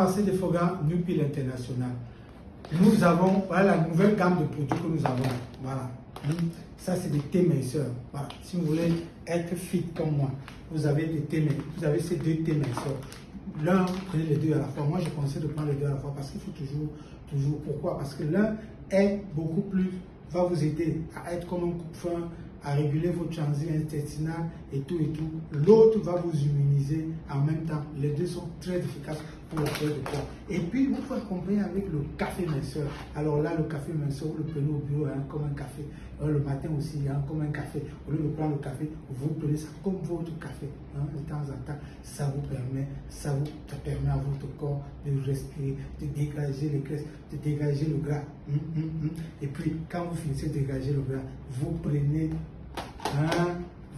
Jean-Marcel Defoga, Nupil International. Nous avons, voilà la nouvelle gamme de produits que nous avons. Voilà. Ça, c'est des thés minceurs. Voilà. Si vous voulez être fit comme moi, vous avez des thés, vous avez ces deux thés minceurs. L'un, prenez les deux à la fois. Moi, je conseille de prendre les deux à la fois parce qu'il faut toujours. Pourquoi? Parce que l'un est beaucoup plus, va vous aider à être comme un coupe-fin, à réguler votre transit intestinal et tout et tout. L'autre va vous immuniser en même temps. Les deux sont très efficaces pour la perte de poids. Et puis, vous pouvez accompagner avec le café minceur. Alors là, le café minceur, vous le prenez au bureau comme un café. Le matin aussi, comme un café. Au lieu de prendre le café, vous prenez ça comme votre café. De temps en temps, ça permet à votre corps de respirer, de dégager les graisses, de dégager le gras. Et puis, quand vous finissez de dégager le gras, vous prenez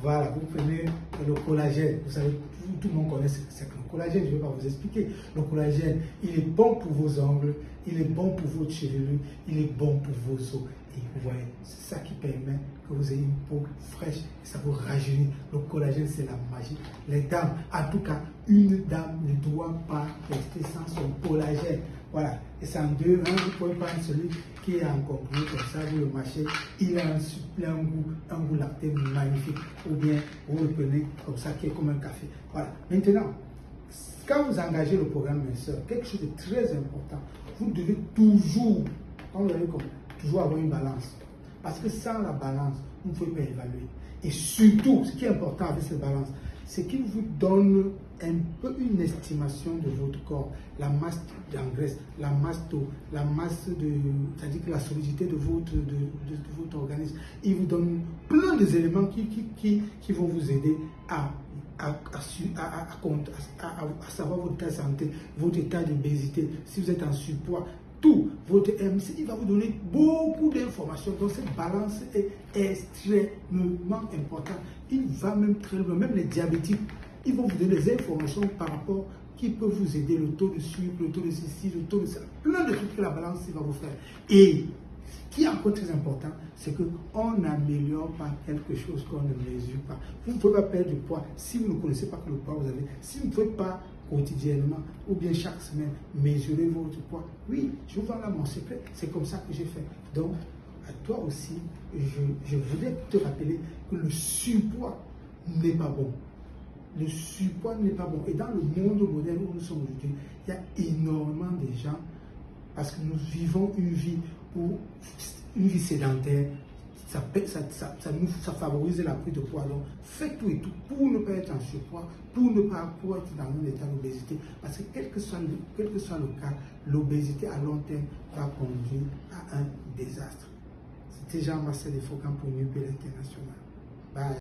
voilà, vous prenez le collagène. Vous savez, tout le monde connaît ce que c'est que le collagène, je ne vais pas vous expliquer. Le collagène, il est bon pour vos ongles, il est bon pour votre chevelure, il est bon pour vos os. Et vous voyez, c'est ça qui permet que vous ayez une peau fraîche et ça vous rajeunit. Le collagène, c'est la magie. Les dames, en tout cas, une dame ne doit pas rester sans son collagène. Voilà, et c'est en deux, vous pouvez prendre celui qui est en comprimé comme ça, vous le mâchez, il a un goût lacté magnifique, ou bien vous le prenez comme ça, qui est comme un café. Voilà, maintenant, quand vous engagez le programme minceur, quelque chose de très important, vous devez toujours, quand vous avez toujours avoir une balance, parce que sans la balance, vous ne pouvez pas évaluer. Et surtout, ce qui est important avec cette balance, c'est qu'il vous donne un peu une estimation de votre corps, la masse en graisse, la masse d'eau, la masse de, c'est-à-dire que la solidité de votre organisme. Il vous donne plein d'éléments qui vont vous aider à savoir votre état de santé, votre état d'obésité, si vous êtes en surpoids, tout, votre MC, il va vous donner beaucoup d'informations. Donc cette balance est extrêmement importante. Il va même très loin, même les diabétiques, ils vont vous donner des informations par rapport qui peuvent vous aider, le taux de sucre, le taux de ceci, le taux de ça, plein de trucs que la balance va vous faire. Et ce qui est encore très important, c'est qu'on n'améliore pas quelque chose qu'on ne mesure pas. Vous ne pouvez pas perdre du poids si vous ne connaissez pas que le poids vous avez. Si vous ne pouvez pas quotidiennement ou bien chaque semaine mesurer votre poids, oui, je vous vends là mon secret. C'est comme ça que j'ai fait. Donc, à toi aussi, je voulais te rappeler que le surpoids n'est pas bon. Le surpoids n'est pas bon. Et dans le monde moderne où nous sommes aujourd'hui, il y a énormément de gens, parce que nous vivons une vie sédentaire, ça favorise la prise de poids. Donc, faites tout et tout pour ne pas être en surpoids, pour ne pas être dans un état d'obésité. Parce que quel que soit le cas, l'obésité à long terme va conduire à un désastre. C'était Jean-Marcel Defoga pour Nupil International. Bye.